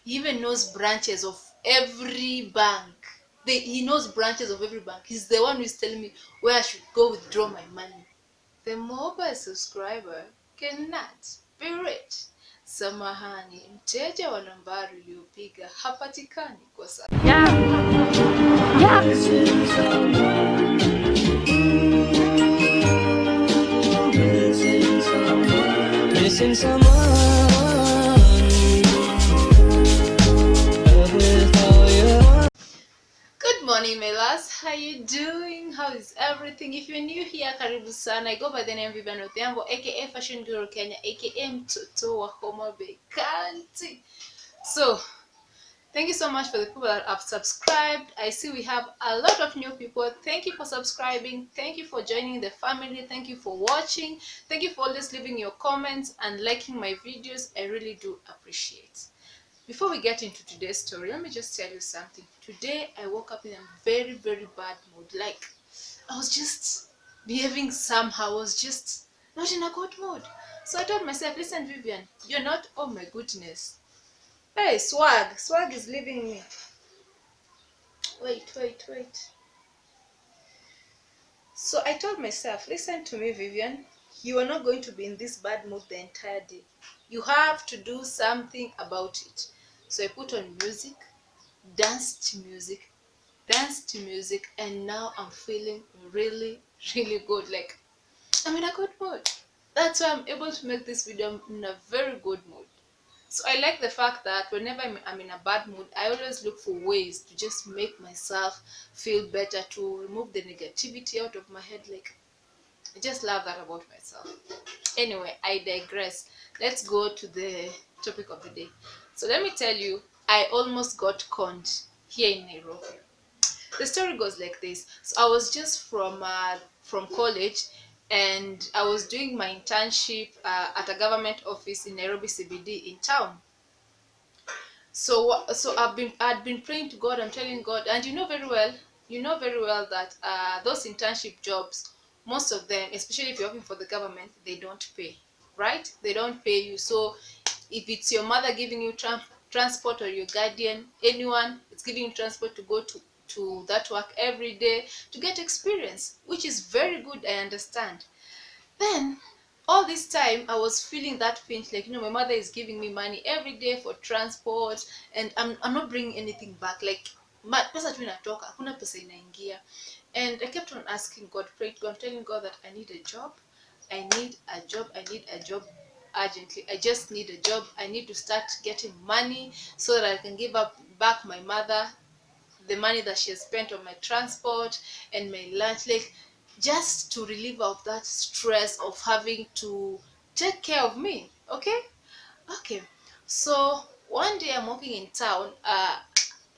He even knows branches of every bank. He knows branches of every bank. He's the one who's telling me where I should go withdraw my money. The mobile subscriber cannot be reached. Samahani, mteja wa nambari uliyopiga hapatikani kwa sasa. Missing someone. Good morning, my loves. How you doing? How is everything? If you're new here, karibu sana. I go by the name Vivian Odhiambo, aka Fashion Guru Kenya, aka mtoto wa Homa Bay County. So, thank you so much for the people that have subscribed. I see we have a lot of new people. Thank you for subscribing. Thank you for joining the family. Thank you for watching. Thank you for always leaving your comments and liking my videos. I really do appreciate. Before we get into today's story, let me just tell you something. Today I woke up in a very, very bad mood. Like, I was just behaving somehow. I was just not in a good mood. So I told myself, listen, Vivian, you're not, oh my goodness. Hey, Swag is leaving me. Wait. So I told myself, listen to me, Vivian. You are not going to be in this bad mood the entire day. You have to do something about it. So I put on music, danced to music, and now I'm feeling really, really good. Like, I'm in a good mood. That's why I'm able to make this video. I'm in a very good mood. So I like the fact that whenever I'm in a bad mood, I always look for ways to just make myself feel better, to remove the negativity out of my head. Like, I just love that about myself. Anyway, I digress. Let's go to the topic of the day. So let me tell you, I almost got conned here in Nairobi. The story goes like this. So I was just from college, and I was doing my internship at a government office in Nairobi CBD in town. So I'd been praying to God. I'm telling God, and you know very well that those internship jobs, most of them, especially if you're working for the government, they don't pay, right? They don't pay you. So if it's your mother giving you transport, or your guardian, anyone, it's giving you transport to go to that work every day to get experience, which is very good, I understand. Then all this time I was feeling that pinch, like, my mother is giving me money every day for transport, and I'm not bringing anything back. Like, pesa tu inatoka, hakuna pesa inaingia. And I kept on asking God, praying to God, telling God that I need a job, I need a job urgently. I just need a job. I need to start getting money so that I can give back my mother the money that she has spent on my transport and my lunch, like, just to relieve of that stress of having to take care of me. Okay. So one day I'm walking in town.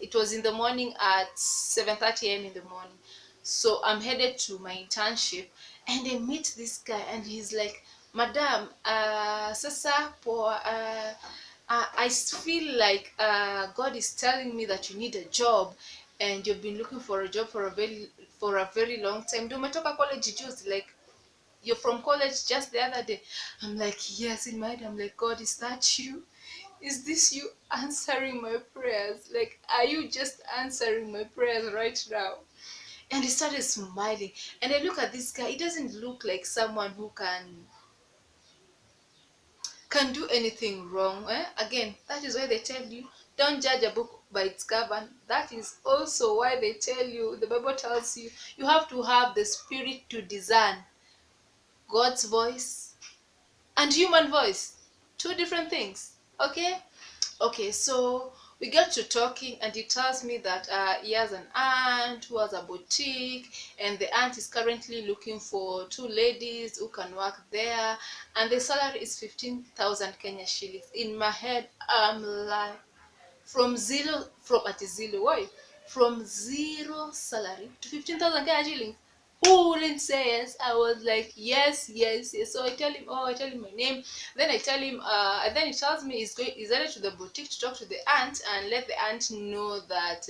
It was in the morning at 7:30 a.m. in the morning. So I'm headed to my internship, and I meet this guy, and he's like, Madam, sasa po, I feel like God is telling me that you need a job, and you've been looking for a job for a very long time. Ndio umetoka college juzi, like, you're from college just the other day. I'm like, yes. In my head, I'm like, God, is that you? Is this you answering my prayers? Like, are you just answering my prayers right now? And he started smiling, and I look at this guy. He doesn't look like someone who can do anything wrong. Again, that is why they tell you, don't judge a book by its cover. That is also why they tell you, the Bible tells you, you have to have the spirit to discern God's voice and human voice. Two different things. Okay, so we got to talking, and he tells me that he has an aunt who has a boutique, and the aunt is currently looking for two ladies who can work there, and the salary is 15,000 Kenya shillings. In my head, I'm like, from zero salary to 15,000 Kenya shillings. Who wouldn't say yes? I was like, yes. So I tell him my name. Then I tell him, and then he tells me he's headed to the boutique to talk to the aunt and let the aunt know that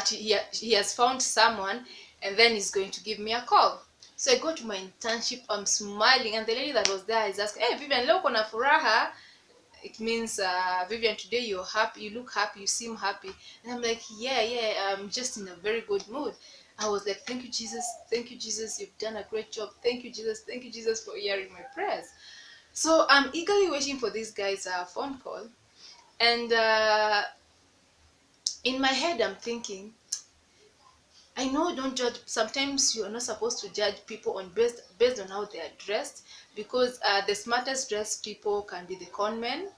he has found someone, and then he's going to give me a call. So I go to my internship. I'm smiling, and the lady that was there is asking, hey, Vivian, leo uko na furaha? it means, Vivian, today you're happy, you look happy, you seem happy. And I'm like, yeah, I'm just in a very good mood. I was like, thank you, Jesus, thank you, Jesus, you've done a great job. Thank you, Jesus, thank you, Jesus, for hearing my prayers. So I'm eagerly waiting for this guy's phone call. And in my head, I'm thinking, I know, don't judge. Sometimes you are not supposed to judge people on based on how they are dressed, because the smartest dressed people can be the con men,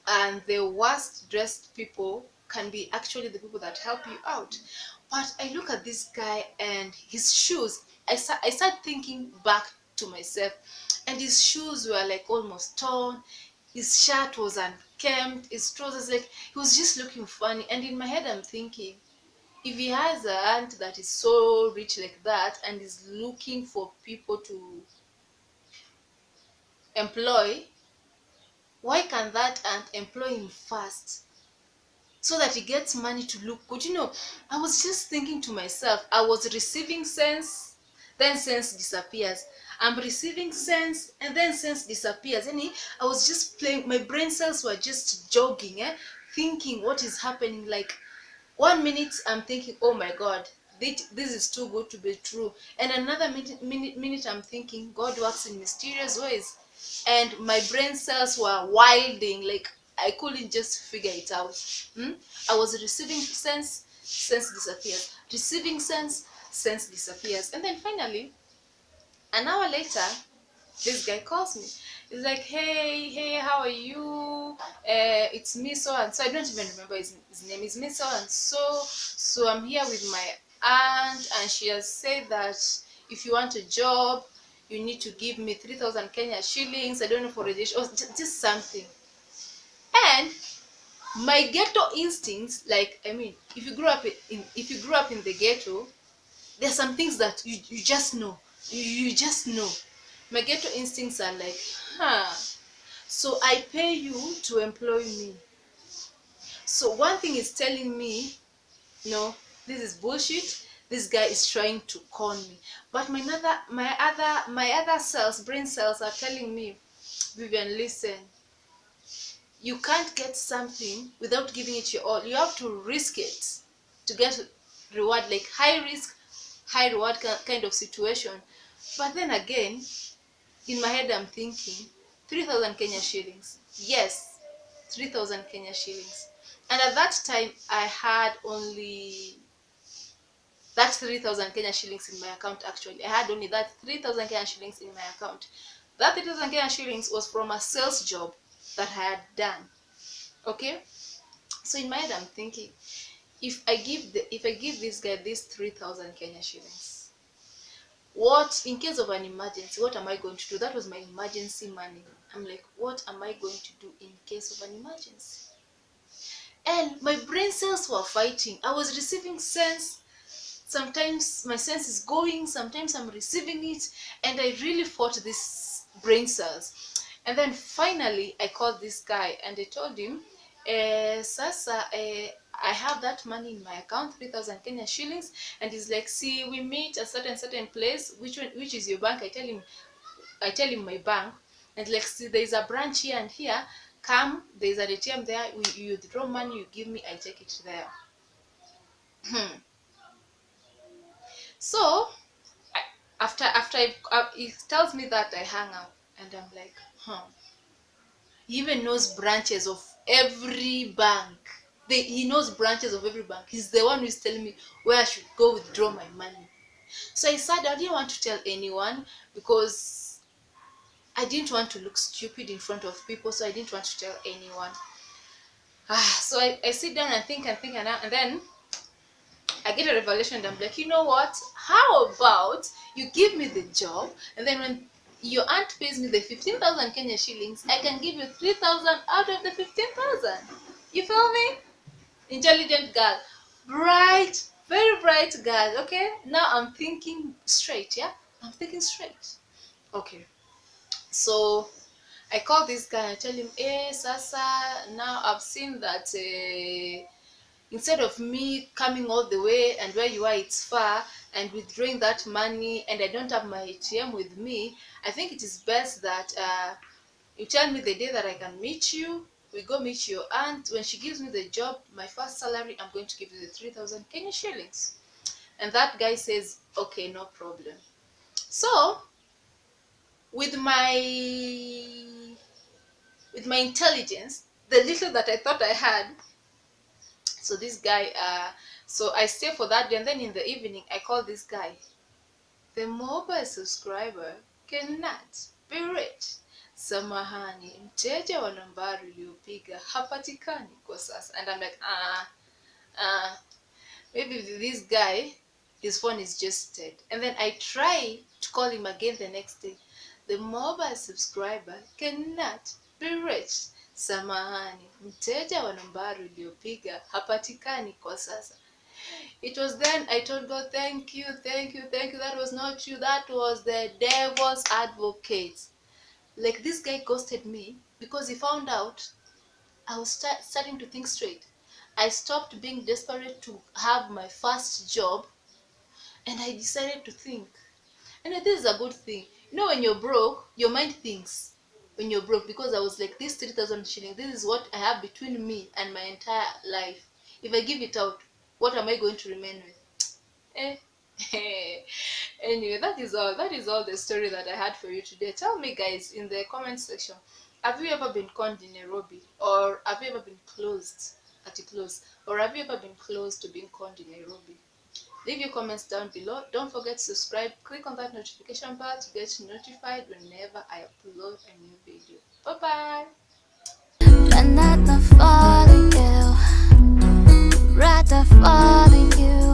and the worst dressed people can be actually the people that help you out. But I look at this guy and his shoes. I start thinking back to myself, and his shoes were like almost torn. His shirt was unkempt. His trousers, like, he was just looking funny. And in my head, I'm thinking, if he has an aunt that is so rich like that and is looking for people to employ, why can that aunt employ him first so that he gets money to look good? I was just thinking to myself, I was receiving sense, then sense disappears. I'm receiving sense, and then sense disappears. I was just playing, my brain cells were just jogging, thinking what is happening. Like, 1 minute I'm thinking, oh my God, this is too good to be true. And another minute I'm thinking, God works in mysterious ways. And my brain cells were wilding, like I couldn't just figure it out. I was receiving sense, sense disappears. Receiving sense, sense disappears. And then finally, an hour later, this guy calls me. He's like, hey, how are you? It's me, so and so. I don't even remember his name. It's me, so and so. So I'm here with my aunt, and she has said that if you want a job, you need to give me 3,000 Kenya shillings. I don't know, for registration, or just something. And my ghetto instincts, like, I mean, if you grew up in the ghetto, there's some things that you just know. You just know. My ghetto instincts are like, so I pay you to employ me. So one thing is telling me, no, this is bullshit. This guy is trying to con me. But my other cells, brain cells, are telling me, Vivian, listen, you can't get something without giving it your all. You have to risk it to get reward, like high risk, high reward kind of situation. But then again, in my head, I'm thinking, 3,000 Kenya shillings. Yes, 3,000 Kenya shillings. And at that time, I had only that 3,000 Kenya shillings in my account. Actually, I had only that 3,000 Kenya shillings in my account. That 3,000 Kenya shillings was from a sales job that I had done. Okay, so in my head, I'm thinking, if I give this guy this 3,000 Kenya shillings, what, in case of an emergency, what am I going to do? That was my emergency money. I'm like, what am I going to do in case of an emergency? And my brain cells were fighting. I was receiving sense. Sometimes my sense is going, sometimes I'm receiving it, and I really fought these brain cells. And then finally I called this guy and I told him, Sasa, I have that money in my account, 3,000 Kenya shillings. And he's like, see, we meet a certain place. Which is your bank? I tell him my bank. And like, see, there's a branch here and here. Come, there's an ATM there. You withdraw money, you give me, I take it there. So after he tells me that, I hang up, and I'm like, he even knows branches of every bank. He knows branches of every bank. He's the one who's telling me where I should go withdraw my money. So I said I didn't want to tell anyone, because I didn't want to look stupid in front of people, so I didn't want to tell anyone. So I sit down and think, and then I get a revelation, and I'm like, you know what? How about you give me the job, and then when your aunt pays me the 15,000 Kenya shillings, I can give you 3,000 out of the 15,000. You feel me? Intelligent girl, bright, very bright girl. Okay, now I'm thinking straight. Yeah, I'm thinking straight. Okay, so I call this guy. I tell him, hey, Sasa, now I've seen that. Instead of me coming all the way, and where you are it's far, and withdrawing that money, and I don't have my ATM with me, I think it is best that you tell me the day that I can meet you, We go meet your aunt. When she gives me the job, my first salary, I'm going to give you the 3,000 Kenya shillings. And that guy says, okay, no problem. So with my intelligence, the little that I thought I had, so this guy, so I stay for that day, and then in the evening I call this guy. The mobile subscriber cannot be reached. Samahani, mteja wa nambari uliopiga hapatikani kwa sasa. And I'm like, maybe this guy, his phone is just dead. And then I try to call him again the next day. The mobile subscriber cannot be reached. Samahani, mteja wa nambari uliopiga hapatikani kwa sasa. It was then I told God, thank you, thank you, thank you. That was not you. That was the devil's advocate. Like, this guy ghosted me because he found out I was starting to think straight. I stopped being desperate to have my first job, and I decided to think. And this is a good thing. You know, when you're broke, your mind thinks. When you're broke, because I was like, this 3,000 shillings, this is what I have between me and my entire life. If I give it out, what am I going to remain with? Eh. Anyway, that is all the story that I had for you today. Tell me, guys, in the comment section, have you ever been conned in Nairobi, or have you ever been closed at a close, or have you ever been close to being conned in Nairobi? Leave your comments down below. Don't forget to subscribe. Click on that notification bell to get notified whenever I upload a new video. Bye bye. Rather falling you